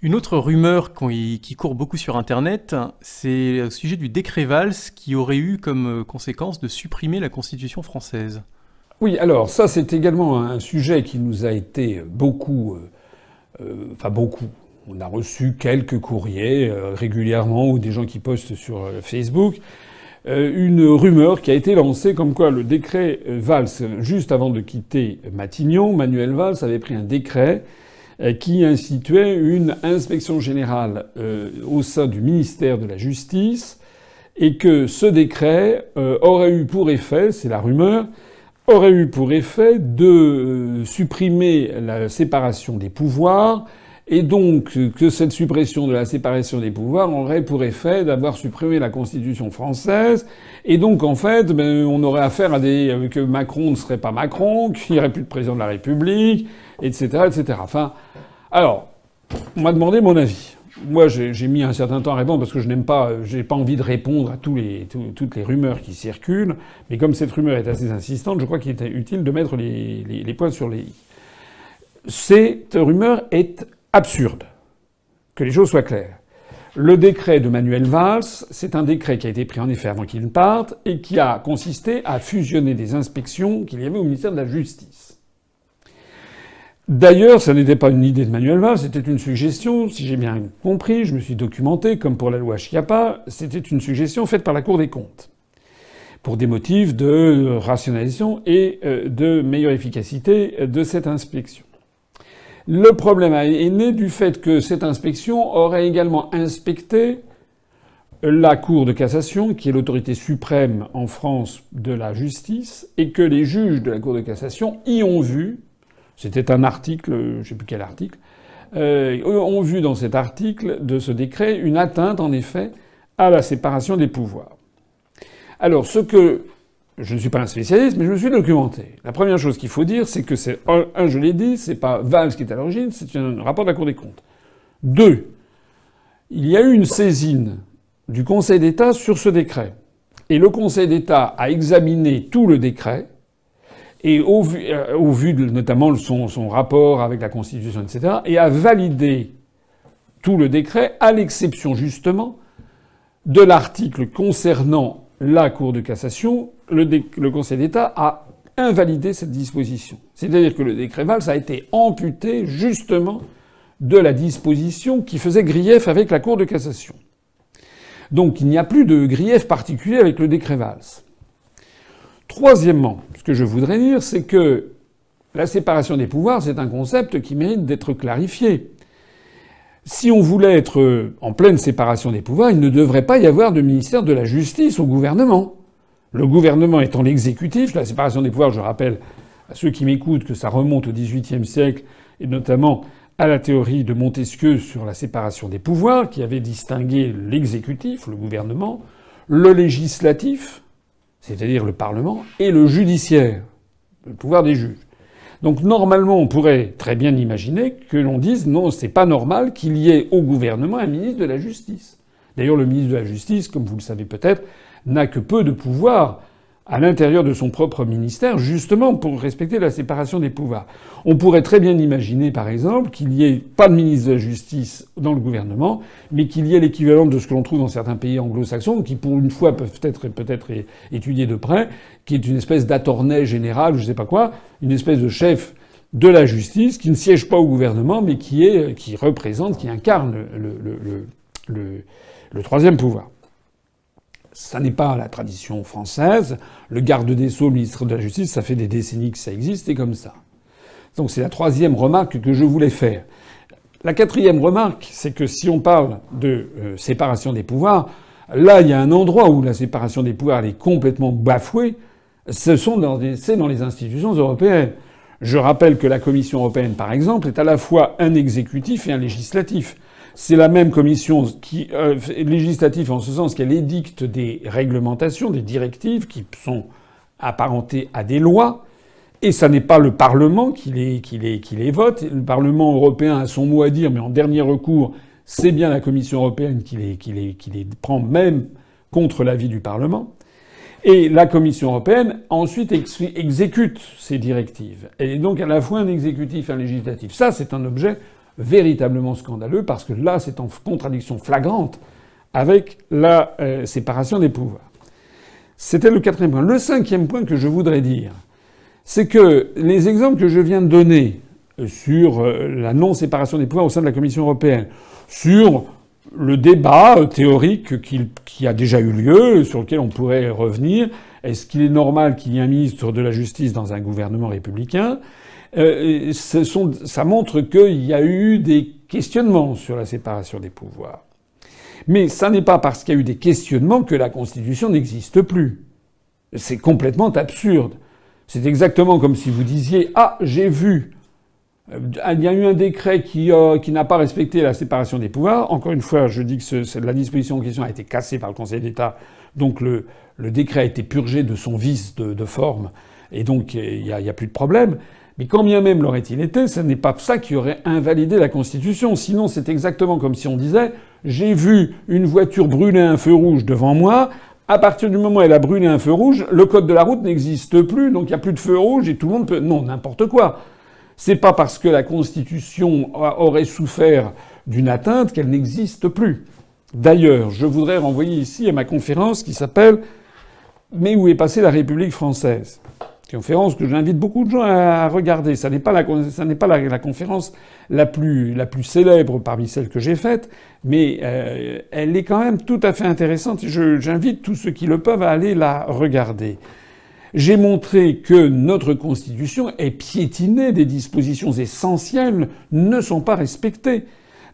Une autre rumeur qui court beaucoup sur Internet, c'est au sujet du décret Valls qui aurait eu comme conséquence de supprimer la Constitution française. Oui, alors ça c'est également un sujet qui nous a été beaucoup. On a reçu quelques courriers régulièrement ou des gens qui postent sur Facebook. Une rumeur qui a été lancée comme quoi le décret Valls, juste avant de quitter Matignon, Manuel Valls avait pris un décret qui instituait une inspection générale au sein du ministère de la Justice et que ce décret aurait eu pour effet, c'est la rumeur, aurait eu pour effet de supprimer la séparation des pouvoirs et donc que cette suppression de la séparation des pouvoirs aurait pour effet d'avoir supprimé la Constitution française et donc en fait on aurait affaire à que Macron ne serait pas Macron, qu'il n'y aurait plus de président de la République, etc., etc. Enfin, alors on m'a demandé mon avis. Moi, j'ai mis un certain temps à répondre parce que j'ai pas envie de répondre à toutes les rumeurs qui circulent. Mais comme cette rumeur est assez insistante, je crois qu'il était utile de mettre les points sur les i. Cette rumeur est absurde. Que les choses soient claires. Le décret de Manuel Valls, c'est un décret qui a été pris en effet avant qu'il parte et qui a consisté à fusionner des inspections qu'il y avait au ministère de la Justice. D'ailleurs, ça n'était pas une idée de Manuel Valls, c'était une suggestion, si j'ai bien compris, je me suis documenté, comme pour la loi Schiappa, c'était une suggestion faite par la Cour des comptes, pour des motifs de rationalisation et de meilleure efficacité de cette inspection. Le problème est né du fait que cette inspection aurait également inspecté la Cour de cassation, qui est l'autorité suprême en France de la justice, et que les juges de la Cour de cassation y ont vu. C'était un article, je sais plus quel article, ont vu dans cet article de ce décret une atteinte, en effet, à la séparation des pouvoirs. Alors, je ne suis pas un spécialiste, mais je me suis documenté. La première chose qu'il faut dire, c'est que je l'ai dit, c'est pas Valls qui est à l'origine, c'est un rapport de la Cour des comptes. 2. Il y a eu une saisine du Conseil d'État sur ce décret. Et le Conseil d'État a examiné tout le décret, et au vu de notamment son rapport avec la Constitution, etc., et a validé tout le décret, à l'exception justement de l'article concernant la Cour de cassation. Le Conseil d'État a invalidé cette disposition. C'est-à-dire que le décret Valls a été amputé justement de la disposition qui faisait grief avec la Cour de cassation. Donc il n'y a plus de grief particulier avec le décret Valls. Troisièmement, ce que je voudrais dire, c'est que la séparation des pouvoirs, c'est un concept qui mérite d'être clarifié. Si on voulait être en pleine séparation des pouvoirs, il ne devrait pas y avoir de ministère de la Justice au gouvernement. Le gouvernement étant l'exécutif, la séparation des pouvoirs, je rappelle à ceux qui m'écoutent que ça remonte au XVIIIe siècle, et notamment à la théorie de Montesquieu sur la séparation des pouvoirs, qui avait distingué l'exécutif, le gouvernement, le législatif, c'est-à-dire le Parlement, et le judiciaire, le pouvoir des juges. Donc normalement, on pourrait très bien imaginer que l'on dise non, c'est pas normal qu'il y ait au gouvernement un ministre de la Justice. D'ailleurs, le ministre de la Justice, comme vous le savez peut-être, n'a que peu de pouvoir à l'intérieur de son propre ministère, justement pour respecter la séparation des pouvoirs. On pourrait très bien imaginer, par exemple, qu'il n'y ait pas de ministre de la Justice dans le gouvernement, mais qu'il y ait l'équivalent de ce que l'on trouve dans certains pays anglo-saxons, qui pour une fois peuvent peut-être étudiés de près, qui est une espèce d'attorney général, je sais pas quoi, une espèce de chef de la justice qui ne siège pas au gouvernement, mais qui représente, qui incarne le troisième pouvoir. Ça n'est pas la tradition française. Le garde des Sceaux, le ministre de la Justice, ça fait des décennies que ça existe, et comme ça. Donc c'est la troisième remarque que je voulais faire. La quatrième remarque, c'est que si on parle de séparation des pouvoirs, là, il y a un endroit où la séparation des pouvoirs elle est complètement bafouée. C'est dans les institutions européennes. Je rappelle que la Commission européenne, par exemple, est à la fois un exécutif et un législatif. C'est la même commission qui législative en ce sens qu'elle édicte des réglementations, des directives qui sont apparentées à des lois, et ça n'est pas le Parlement qui les vote. Le Parlement européen a son mot à dire, mais en dernier recours, c'est bien la Commission européenne qui les prend même contre l'avis du Parlement. Et la Commission européenne ensuite exécute ces directives. Elle est donc à la fois un exécutif et un législatif. Ça, c'est un objet véritablement scandaleux, parce que là, c'est en contradiction flagrante avec la séparation des pouvoirs. C'était le 4e point. Le 5e point que je voudrais dire, c'est que les exemples que je viens de donner sur la non-séparation des pouvoirs au sein de la Commission européenne, sur le débat théorique qui a déjà eu lieu, sur lequel on pourrait revenir, est-ce qu'il est normal qu'il y ait un ministre de la Justice dans un gouvernement républicain ? Ça montre qu'il y a eu des questionnements sur la séparation des pouvoirs. Mais ça n'est pas parce qu'il y a eu des questionnements que la Constitution n'existe plus. C'est complètement absurde. C'est exactement comme si vous disiez « Ah, j'ai vu, il y a eu un décret qui n'a pas respecté la séparation des pouvoirs. » Encore une fois, je dis que la disposition en question a été cassée par le Conseil d'État. Donc le décret a été purgé de son vice de forme. Et donc il y a plus de problème. Mais quand bien même l'aurait-il été, ce n'est pas ça qui aurait invalidé la Constitution. Sinon, c'est exactement comme si on disait « J'ai vu une voiture brûler un feu rouge devant moi. À partir du moment où elle a brûlé un feu rouge, le code de la route n'existe plus, donc il n'y a plus de feu rouge et tout le monde peut... » Non, n'importe quoi. C'est pas parce que la Constitution aurait souffert d'une atteinte qu'elle n'existe plus. D'ailleurs, je voudrais renvoyer ici à ma conférence qui s'appelle « Mais où est passée la République française ?» Conférence que j'invite beaucoup de gens à regarder. Ça n'est pas la conférence la plus célèbre parmi celles que j'ai faites, mais elle est quand même tout à fait intéressante. J'invite tous ceux qui le peuvent à aller la regarder. J'ai montré que notre Constitution est piétinée, des dispositions essentielles ne sont pas respectées.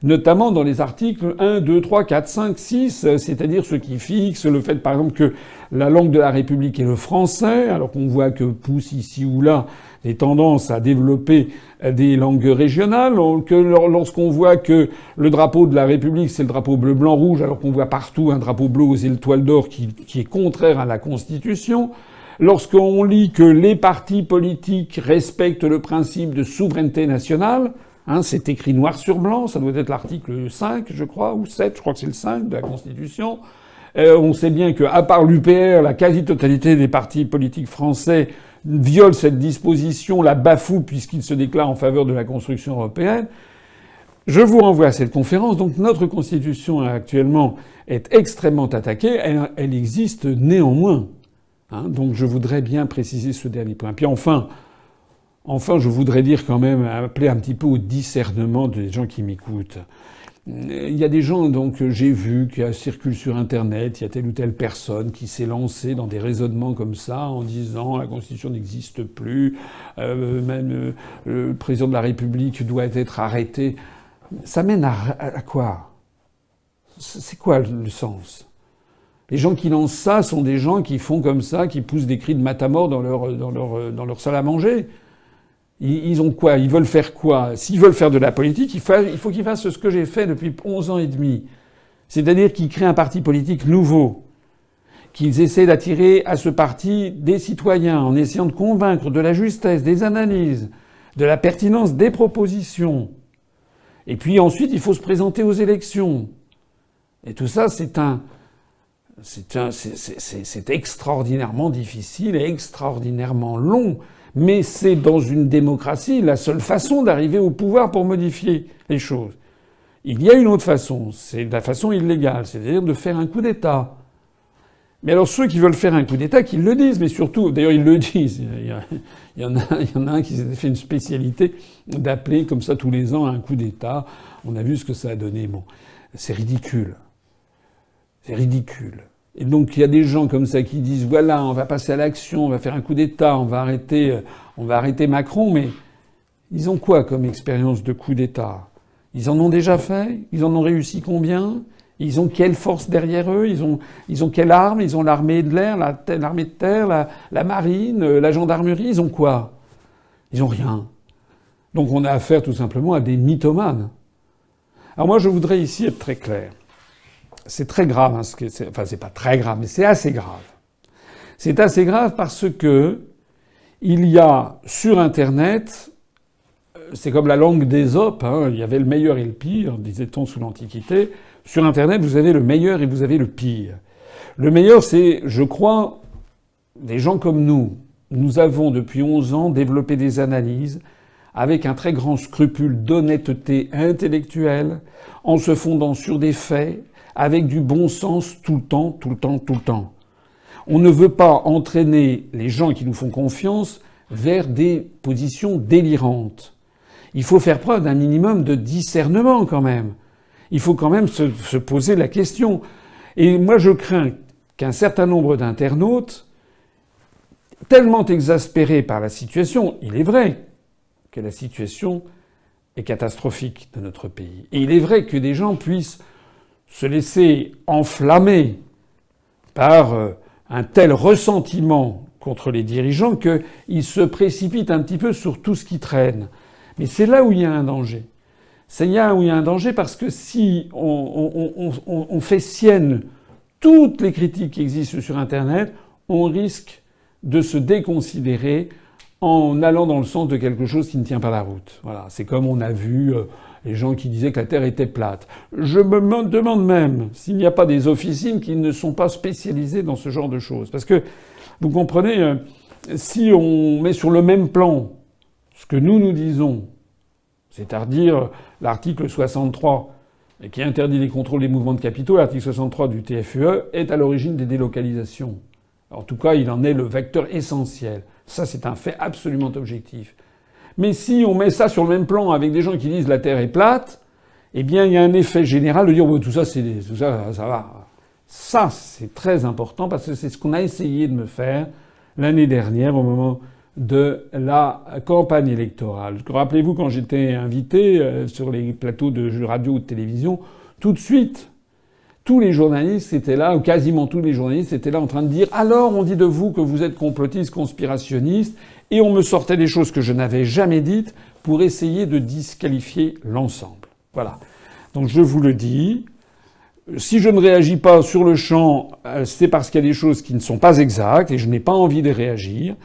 Notamment dans les articles 1, 2, 3, 4, 5, 6, c'est-à-dire ceux qui fixent le fait, par exemple, que la langue de la République est le français, alors qu'on voit que poussent ici ou là des tendances à développer des langues régionales, que lorsqu'on voit que le drapeau de la République, c'est le drapeau bleu, blanc, rouge, alors qu'on voit partout un drapeau bleu aux étoiles d'or qui est contraire à la Constitution, lorsqu'on lit que les partis politiques respectent le principe de souveraineté nationale, c'est écrit noir sur blanc, ça doit être l'article 5, je crois, ou 7, je crois que c'est le 5 de la Constitution. On sait bien que, à part l'UPR, la quasi-totalité des partis politiques français violent cette disposition, la bafouent puisqu'ils se déclarent en faveur de la construction européenne. Je vous renvoie à cette conférence. Donc notre Constitution actuellement est extrêmement attaquée. Elle existe néanmoins. Donc je voudrais bien préciser ce dernier point. Puis enfin, je voudrais dire quand même, appeler un petit peu au discernement des gens qui m'écoutent. Il y a des gens, donc, j'ai vu, qui circulent sur Internet, il y a telle ou telle personne qui s'est lancée dans des raisonnements comme ça, en disant la Constitution n'existe plus, même le président de la République doit être arrêté. Ça mène à quoi? C'est quoi le sens? Les gens qui lancent ça sont des gens qui font comme ça, qui poussent des cris de matamor dans leur salle à manger. Ils ont quoi? Ils veulent faire quoi? S'ils veulent faire de la politique, il faut qu'ils fassent ce que j'ai fait depuis 11 ans et demi. C'est-à-dire qu'ils créent un parti politique nouveau. Qu'ils essaient d'attirer à ce parti des citoyens en essayant de convaincre de la justesse des analyses, de la pertinence des propositions. Et puis ensuite, il faut se présenter aux élections. Et tout ça, c'est extraordinairement difficile et extraordinairement long. Mais c'est dans une démocratie la seule façon d'arriver au pouvoir pour modifier les choses. Il y a une autre façon, c'est la façon illégale, c'est-à-dire de faire un coup d'État. Mais alors ceux qui veulent faire un coup d'État, qu'ils le disent, mais surtout, d'ailleurs ils le disent, il y en a un qui s'est fait une spécialité d'appeler comme ça tous les ans un coup d'État. On a vu ce que ça a donné. Bon, c'est ridicule. C'est ridicule. Et donc il y a des gens comme ça qui disent voilà, on va passer à l'action, on va faire un coup d'État, on va arrêter Macron, mais ils ont quoi comme expérience de coup d'État? Ils en ont déjà fait? Ils en ont réussi combien? Ils ont quelle force derrière eux? Ils ont quelle arme? Ils ont l'armée de l'air, l'armée de terre, la marine, la gendarmerie? Ils ont quoi? Ils ont rien. Donc on a affaire tout simplement à des mythomanes. Alors moi je voudrais ici être très clair. C'est très grave, enfin c'est pas très grave, mais c'est assez grave. C'est assez grave parce que il y a sur Internet, c'est comme la langue d'Ésope, il y avait le meilleur et le pire, disait-on sous l'Antiquité. Sur Internet, vous avez le meilleur et vous avez le pire. Le meilleur, c'est, je crois, des gens comme nous. Nous avons depuis 11 ans développé des analyses avec un très grand scrupule d'honnêteté intellectuelle, en se fondant sur des faits, avec du bon sens tout le temps, tout le temps, tout le temps. On ne veut pas entraîner les gens qui nous font confiance vers des positions délirantes. Il faut faire preuve d'un minimum de discernement quand même. Il faut quand même se poser la question. Et moi je crains qu'un certain nombre d'internautes, tellement exaspérés par la situation, il est vrai que la situation est catastrophique de notre pays. Et il est vrai que des gens puissent se laisser enflammer par un tel ressentiment contre les dirigeants qu'ils se précipitent un petit peu sur tout ce qui traîne. Mais c'est là où il y a un danger. C'est là où il y a un danger parce que si on fait sienne toutes les critiques qui existent sur Internet, on risque de se déconsidérer en allant dans le sens de quelque chose qui ne tient pas la route. Voilà. C'est comme on a vu les gens qui disaient que la Terre était plate. Je me demande même s'il n'y a pas des officines qui ne sont pas spécialisées dans ce genre de choses. Parce que, vous comprenez, si on met sur le même plan ce que nous disons, c'est-à-dire l'article 63, qui interdit les contrôles des mouvements de capitaux, l'article 63 du TFUE, est à l'origine des délocalisations. En tout cas, il en est le vecteur essentiel. Ça, c'est un fait absolument objectif. Mais si on met ça sur le même plan avec des gens qui disent la Terre est plate, eh bien, il y a un effet général de dire oh, tout ça, ça va. Ça, c'est très important parce que c'est ce qu'on a essayé de me faire l'année dernière au moment de la campagne électorale. Rappelez-vous, quand j'étais invité sur les plateaux de radio ou de télévision, tout de suite, tous les journalistes étaient là, ou quasiment tous les journalistes étaient là en train de dire « Alors, on dit de vous que vous êtes complotiste, conspirationniste », et on me sortait des choses que je n'avais jamais dites pour essayer de disqualifier l'ensemble. Voilà. Donc je vous le dis, si je ne réagis pas sur le champ, c'est parce qu'il y a des choses qui ne sont pas exactes et je n'ai pas envie de réagir.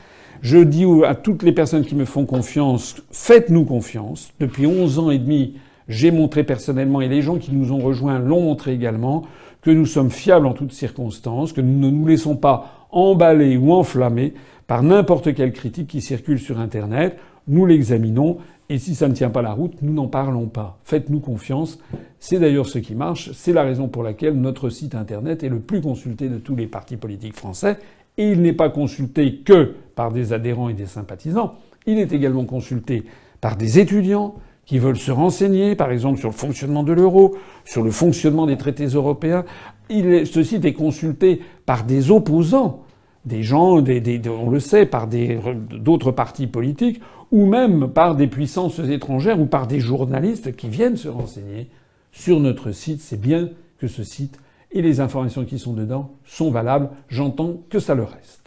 Je dis à toutes les personnes qui me font confiance, faites-nous confiance. Depuis 11 ans et demi, j'ai montré personnellement, et les gens qui nous ont rejoints l'ont montré également, que nous sommes fiables en toutes circonstances, que nous ne nous laissons pas emballer ou enflammer par n'importe quelle critique qui circule sur Internet. Nous l'examinons, et si ça ne tient pas la route, nous n'en parlons pas. Faites-nous confiance. C'est d'ailleurs ce qui marche. C'est la raison pour laquelle notre site Internet est le plus consulté de tous les partis politiques français. Et il n'est pas consulté que par des adhérents et des sympathisants. Il est également consulté par des étudiants qui veulent se renseigner, par exemple, sur le fonctionnement de l'euro, sur le fonctionnement des traités européens. Ce site est consulté par des opposants, des gens, on le sait, par d'autres partis politiques, ou même par des puissances étrangères, ou par des journalistes qui viennent se renseigner sur notre site. C'est bien que ce site et les informations qui sont dedans sont valables. J'entends que ça le reste.